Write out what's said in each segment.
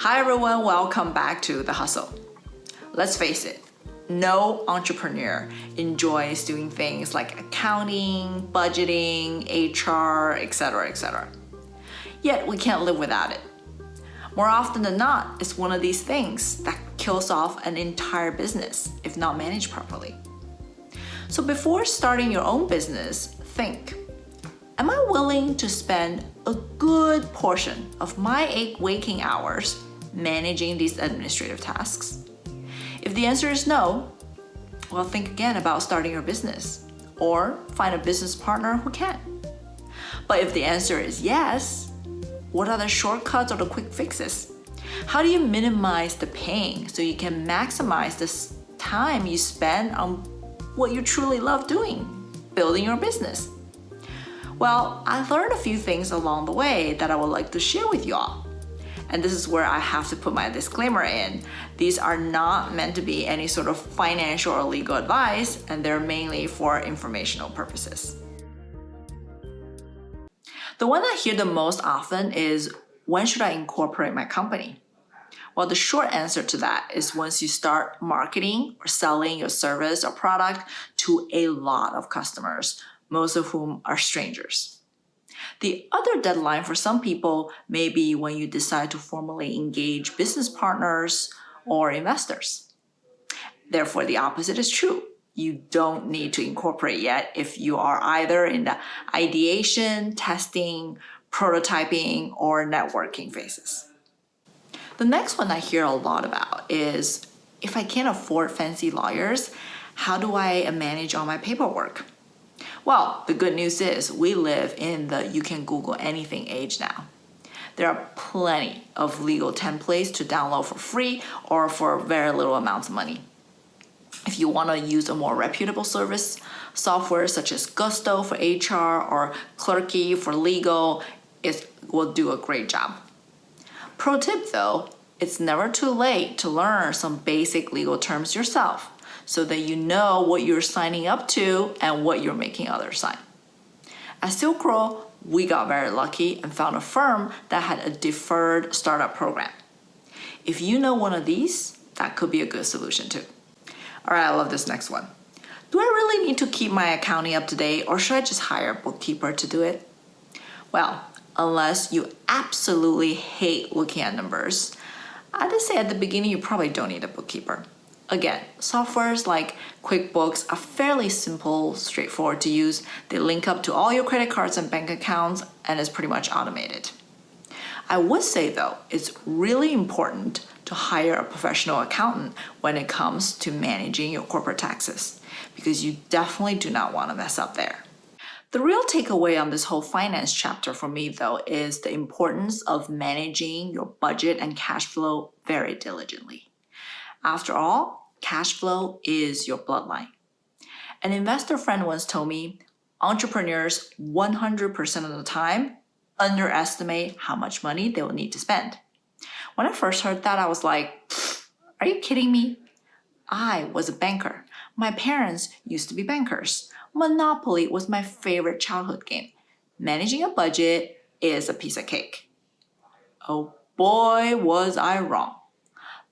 Hi everyone, welcome back to The Hustle. Let's face it, no entrepreneur enjoys doing things like accounting, budgeting, HR, etc., etc. Yet we can't live without it. More often than not, it's one of these things that kills off an entire business if not managed properly. So before starting your own business, think, am I willing to spend a good portion of my 8 waking hours managing these administrative tasks? If the answer is no, well, think again about starting your business or find a business partner who can. But if the answer is yes, what are the shortcuts or the quick fixes? How do you minimize the pain so you can maximize the time you spend on what you truly love doing, building your business? Well, I learned a few things along the way that I would like to share with you all. And this is where I have to put my disclaimer in. These are not meant to be any sort of financial or legal advice, and they're mainly for informational purposes. The one I hear the most often is, when should I incorporate my company? Well, the short answer to that is once you start marketing or selling your service or product to a lot of customers, most of whom are strangers. The other deadline for some people may be when you decide to formally engage business partners or investors. Therefore, the opposite is true. You don't need to incorporate yet if you are either in the ideation, testing, prototyping, or networking phases. The next one I hear a lot about is, if I can't afford fancy lawyers, how do I manage all my paperwork? Well, the good news is we live in the you can Google anything age now. There are plenty of legal templates to download for free or for very little amounts of money. If you want to use a more reputable service, software such as Gusto for HR or Clerky for legal, it will do a great job. Pro tip though, it's never too late to learn some basic legal terms yourself, so that you know what you're signing up to and what you're making others sign. At SilkRoll, we got very lucky and found a firm that had a deferred startup program. If you know one of these, that could be a good solution too. All right, I love this next one. Do I really need to keep my accounting up to date, or should I just hire a bookkeeper to do it? Well, unless you absolutely hate looking at numbers, I'd just say at the beginning you probably don't need a bookkeeper. Again, softwares like QuickBooks are fairly simple, straightforward to use. They link up to all your credit cards and bank accounts, and it's pretty much automated. I would say though, it's really important to hire a professional accountant when it comes to managing your corporate taxes, because you definitely do not want to mess up there. The real takeaway on this whole finance chapter for me though is the importance of managing your budget and cash flow very diligently. After all, cash flow is your bloodline. An investor friend once told me, entrepreneurs 100% of the time underestimate how much money they will need to spend. When I first heard that, I was like, are you kidding me? I was a banker. My parents used to be bankers. Monopoly was my favorite childhood game. Managing a budget is a piece of cake. Oh boy, was I wrong.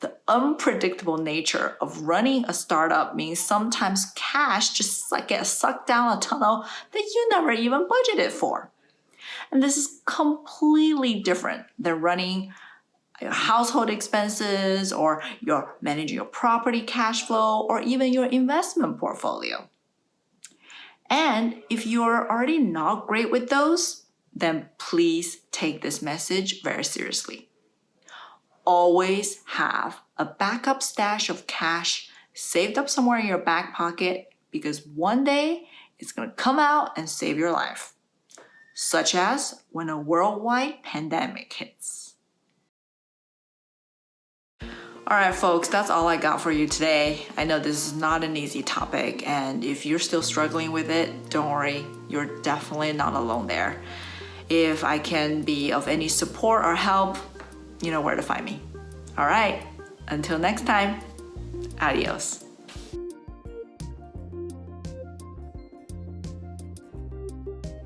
The unpredictable nature of running a startup means sometimes cash just gets sucked down a tunnel that you never even budgeted for. And this is completely different than running your household expenses, or you're managing your property cash flow, or even your investment portfolio. And if you're already not great with those, then please take this message very seriously. Always have a backup stash of cash saved up somewhere in your back pocket, because one day it's going to come out and save your life, such as when a worldwide pandemic hits. All right, folks, that's all I got for you today. I know this is not an easy topic, and if you're still struggling with it, don't worry, you're definitely not alone there. If I can be of any support or help, you know where to find me. All right, until next time, adios.